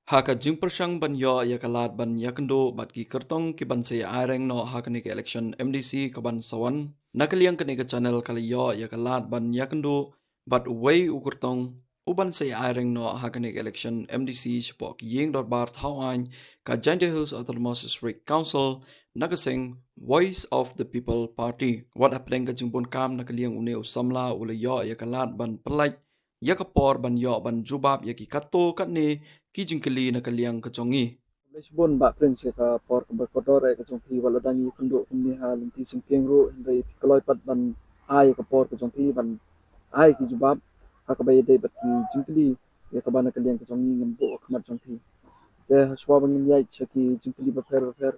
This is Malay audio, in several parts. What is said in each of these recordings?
Haka jingpershang ban yo ya kalat ban yakendo bat ki kertong ki ban se areng no hakani ke election MDC ka ban sawan nakaliang kani ke channel kali yo ya kalat ban yakendo bat way ukurtong uban se areng no hakani ke election MDC spok ying dot bar thawan ka Giant Hills Autonomous District Council nagasing Voice of the People Party wat apleng ka jingpon kam nakaliang une usamla ule yo ya kalat ban pelaj yakapor ban yo ban jubab yaki kato katne kijingkeli nakaliang kachongi. Lisbon ba prince ka por ka kotor ka jongpi wala dangi kundo kumni ha linti singkeng ro hindai kaloi pat ban ai ka por ka jongpi ban ai ki jubab ha ka bay dei bat ki jingkeli ya ka bana kaliang ka jongi ngambo khmat jongpi te haswa ban yai chaki jingkeli ba fer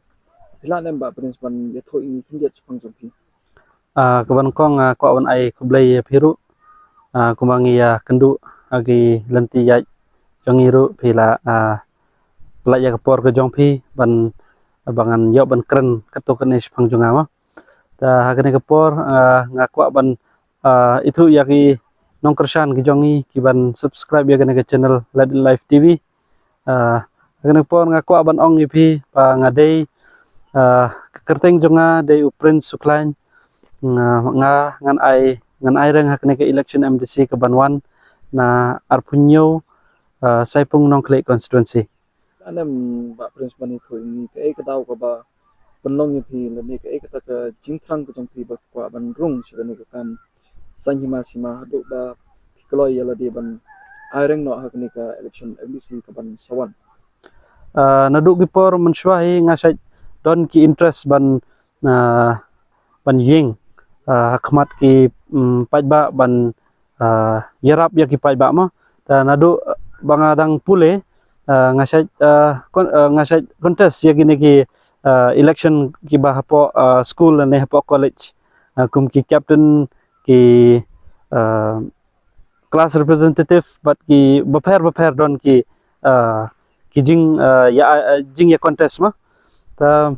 hilan ba prince ban ya thoi ni kinget chpang jongpi Kaban kong ko awan ai kublai phiru kumangi kendu agi lanti yai jongiru phila pelak ya kapor ke jongpi ban bangan yo ban keren ketuk kenis pangjungama ta hakene kapor ngakwa ban itu yaki nongkersan ki jongi ki ban subscribe ya ke channel Live TV hakene kapor ngakwa ban ong ipi pa ngadei kekerteng jonga dei uprin suklain ngan ai reng hakne ke election MDC ke banwan na arpunyo saipung nongklek constituency anem ba prince ban thoi ni ka ek daw ka ba banlong ni phi le ni ka ek ta ka jingthang ka jongpi ba kwa ban rung shi ni ka kan sanhima sima do ba kloi yala de ban aireng no hakni ka election MDC ka ban sawan naduk bipor mensyuahi ngasai don ki interest ban ying hakmat ki pajba ban yarap ya ki pajba ma ta nadu bangadang pule ngasai contest ya gini ki election ki bahapo school ne hapo college kum ki captain ki class representative but ki baper don ki jing ya contest ma ta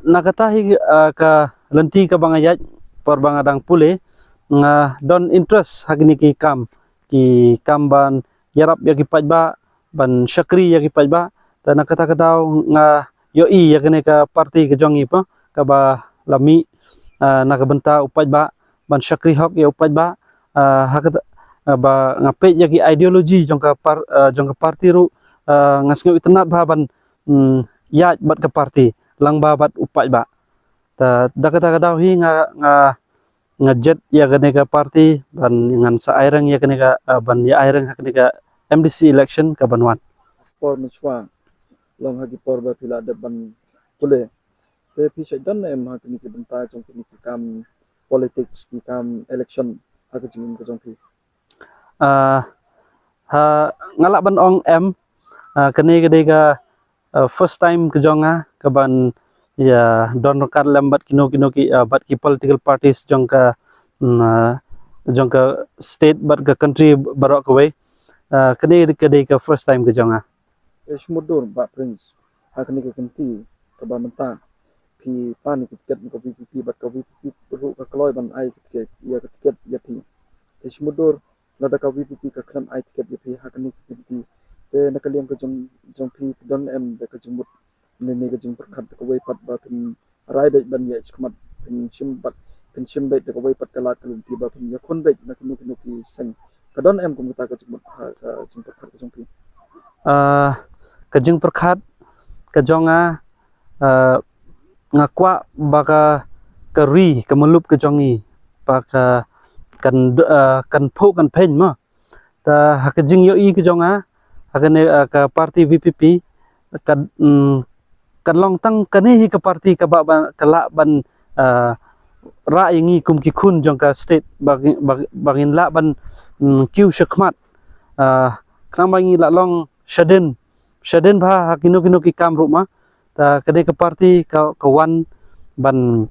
nakatahi ka lanti ka bangayat por bangadang pule nga don interest hagni ki kam ban yarap ya ki pajba ban syakri ya ki pajba ta nakata kadaw nga yo ya kene ka parti ka jongi pa ka ba lami nakabenta upajba ban syakri hok ya upajba hakat ba ngape ya ki ideology jongka parti ru ngasngu itnat ba ban ya bat ka parti lang ba bat upajba ta dakata kadaw hi nga jet ya kene ka parti ban ngan sa aireng ya kene ka ban ya aireng hakne ka MDC election ka banwan por michwa long hagi por ba phila de ban pule te phi sai dan em hakni ki banta jong ki kam politics ki kam election hagi jing ka jong phi ha ngalak ban ong kene gede ka first time ke jonga ka ban ya don kar lambat kino ki bat ki political parties jongka state bat ka country barok away kene ka first time ke jonga esmudur ba prince hakni ka kanti ka ba menta phi pan ki tiket ko PPP bat ko PPP ru ka kloi ban ai tiket ya phi esmudur nada ka PPP ka kram ai tiket ya phi hakni ki PPP te nakaliam ka jong phi don em da ka jumut ne ga jing perkhat ko wei pat ba tin rai bet ban ye chmat tin chim bet ko wei pat kala kan ti ba tin ya khon bet na kinu ki sen ka don em ko ta ka jumut ka jing perkhat ka jong phi ka jing perkhat ka jonga ngakwa baka kari kemelup ke jongi baka kan pho kan pen ma ta hakajing yo i ke jonga hakane ka parti VPP kan long tang kane hi ka parti ka ba kala ban ra yangi kum ki khun jong ka state bagin la ban kiu shakmat krambangi la long shaden bha hakino ki kam ruma ta kade ka parti ka wan ban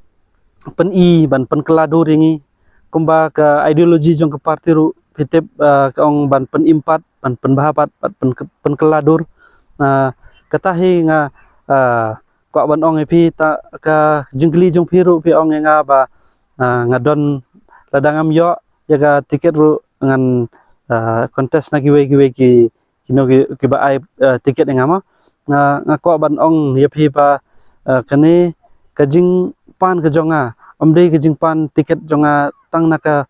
ban keladur yangi kumba ka ideologi jong ka parti ru pitep ka ong ban impat ban bahapat ban keladur katahi nga kwa ban ong epi ta ka jingkli jong phiru pi ong nga ba ngadon ladangam yo ya ka tiket ru ngan contest na giwe ki kino ki ba ai tiket ngama ngako ban ong ye phi ba kane kajing pan ka jonga amde kajing pan tiket jonga tang naka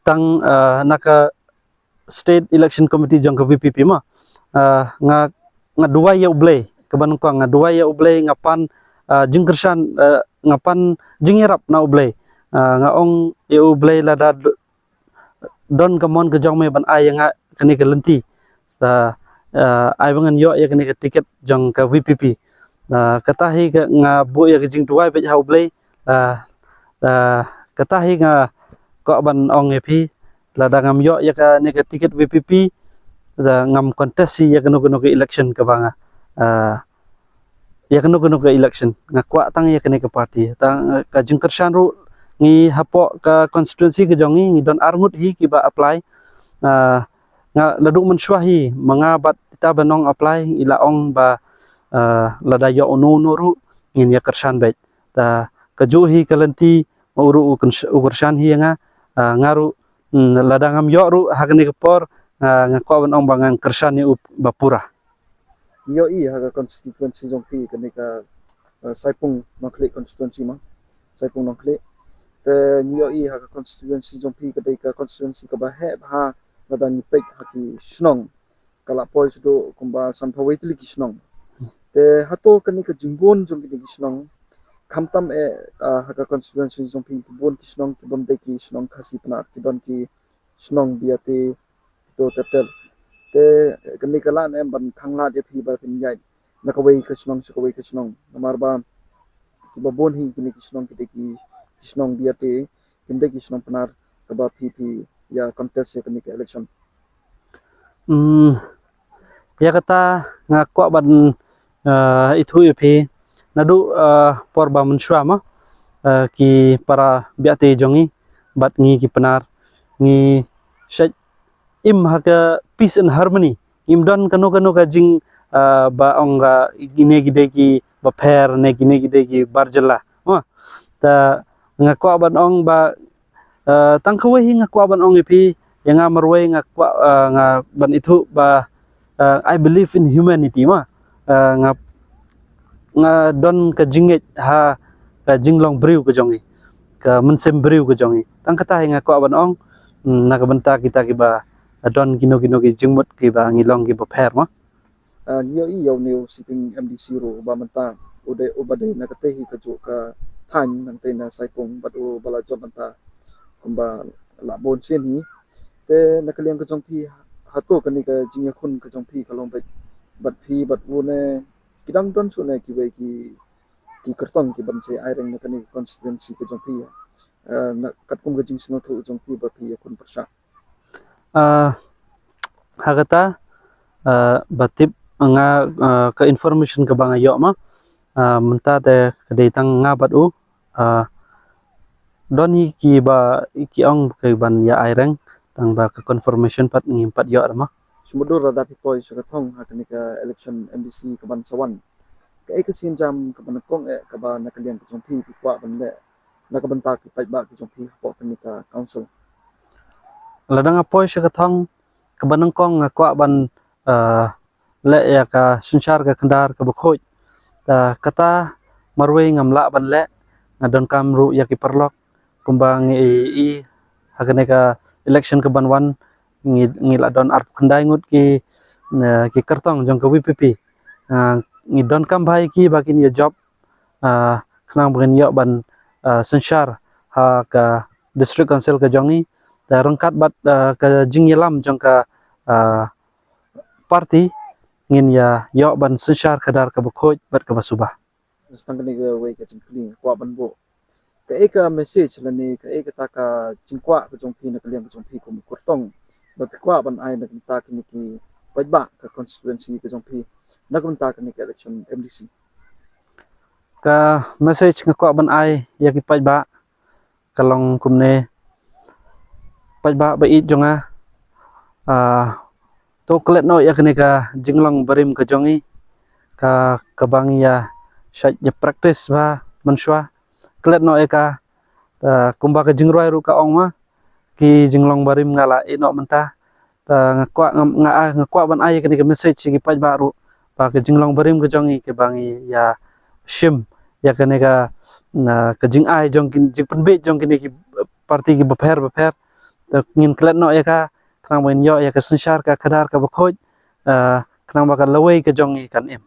tang naka state election committee jong ka VPP ma nga dua ya ublay kaban ko nga dua ya ublay nga pan jing kersan nga pan jing yarap na ublay nga ong ya ublay la da don kamon ke jong me ban ai nga kani ke lenti sta ai bangan yo ya kani ke tiket jong ka VPP kata hi nga bu ya jing dua be ha ublay kata hi nga ko ban ong epi la da ngam yo ya ka ne ke tiket VPP da ngam contest si ya kanu ke election ka banga ya kanu ke election nga kwa tang ya kani ke party tang ka jing kersan ru ngi hapo ka constituency ke jongi ngi don arngut hi ki ba apply nga ladu mensuahi mangabat kita banong apply ila ong ba lada yo onu ru ngin ya kersan bet ta kajuhi kalenti uru ukursan hi nga ngaru lada ngam yo ru hakni kepor nga ko ban ong bangang kersan ni bapura yo I ha constituency jong pi kani ka saipung nokle constituency ma saipung nokle te yo I ha constituency jong pi kadai ka constituency ka ba he ha lada ni pek haki snong kala poi sudo kumba sanpawai tili ki snong te hato kani ka jimbon jong ki snong kamtam ha constituency jong pi bon ki snong ki bom de ki snong khasi pna ki don ki snong biate to tetel te kani kala em ban khangla de phi ba pin yai nakawai ka snong namar ba ki ba bon hi kini ki snong ki de ki snong biate kimde ki snong pnar ka ba phi ya contest ya kani ka election ya kata nga ko ban itu epi nadu porba mensyua ma ki para biate jongi bat ngi ki penar ngi syaj im haka peace and harmony im don kanu ka jing ba onga gine gide ki ba pher ne gine gide ki barjala ta nga ko ban ong ba tang khawai nga ko ban ong epi yang marwai nga ban itu ba I believe in humanity ma nga don ka jinget ha ka jinglong briu ka jongi ka mensem briu ka jongi tang kata nga ko ban ong na ka banta kita ki ba don kino ki jingmut ki ba ngilong ki ba pher ma yo I yo new sitting MDC ro ba manta ubade na katehi ka jo ka than nang te na saipong batu bala job manta kumba la bon chen hi te nakaliang ka jong pi hato kani ka jingya khun ka jong pi kalong bat phi bat wo ne kidang don su ne ki we ki kartong ki ban se ai reng na kani constituency ka jong pi na kat kum ka jing sino thu jong pi ba phi kun persha hagata batip nga ka information ka banga yo ma menta te kadai tang nga bat u don hi ki ba ki ong ke ban ya ai reng tang ba ka confirmation pat ngim pat yo ma sumudur rada pi poi sa thong ha kani ka election MDC ka ban sawan ka ek sin jam ka ban kong ka ba nakaliang ka jong pi kwa ban le na ka banta ki pai ba ki jong pi po kani ka council ladang apoi sa thong ka banang kong nga kwa ban le ya ka sunshar ka kandar ka bakhoj kata marwei ngamla ban le ngadon kamru ya ki perlok kumbang i hakane ka election ka ban wan ngi la don arp khandai ngut ki kartong jong ka VPP ngi don kam bhai ki bakin ya job khnang bgen yo ban sunshar ha ka district council ka jongi ta rangkat bat ka jingyelam jong ka party ngin ya yo ban sunshar kadar ka bakhoj bat ka basubah stang kani ka we ka jingkli kwa ban bo ka ek message lani ka ek ta ka jingkwa ka jong pi nakaliang ka jong pi kum kurtong ba kwa ban ai na ta kini ki pai ba ka constituency ka jong pi na kun ta kani ka election MDC ka message nga kwa ban ai ya ki pai ba kalong kumne pai ba it jonga to klet no ya kene ka jinglong barim ka jongi ka kabang ya syaj ya practice ba manswa klet no eka kumba ka jingroi ru ka ong ma ki jinglong barim ngala ino menta ta ngakwa ban ai ke message ki paj baru pa ke jinglong berim ke jongi ke bangi ya shim ya ke na ke jing ai jong kin jing penbe jong kin ki parti ki bapher ta ngin klet no ya ka krang ben yo ya ke sensyar ka kadar ka bakhoj krang ba ka lawai ke jongi kan em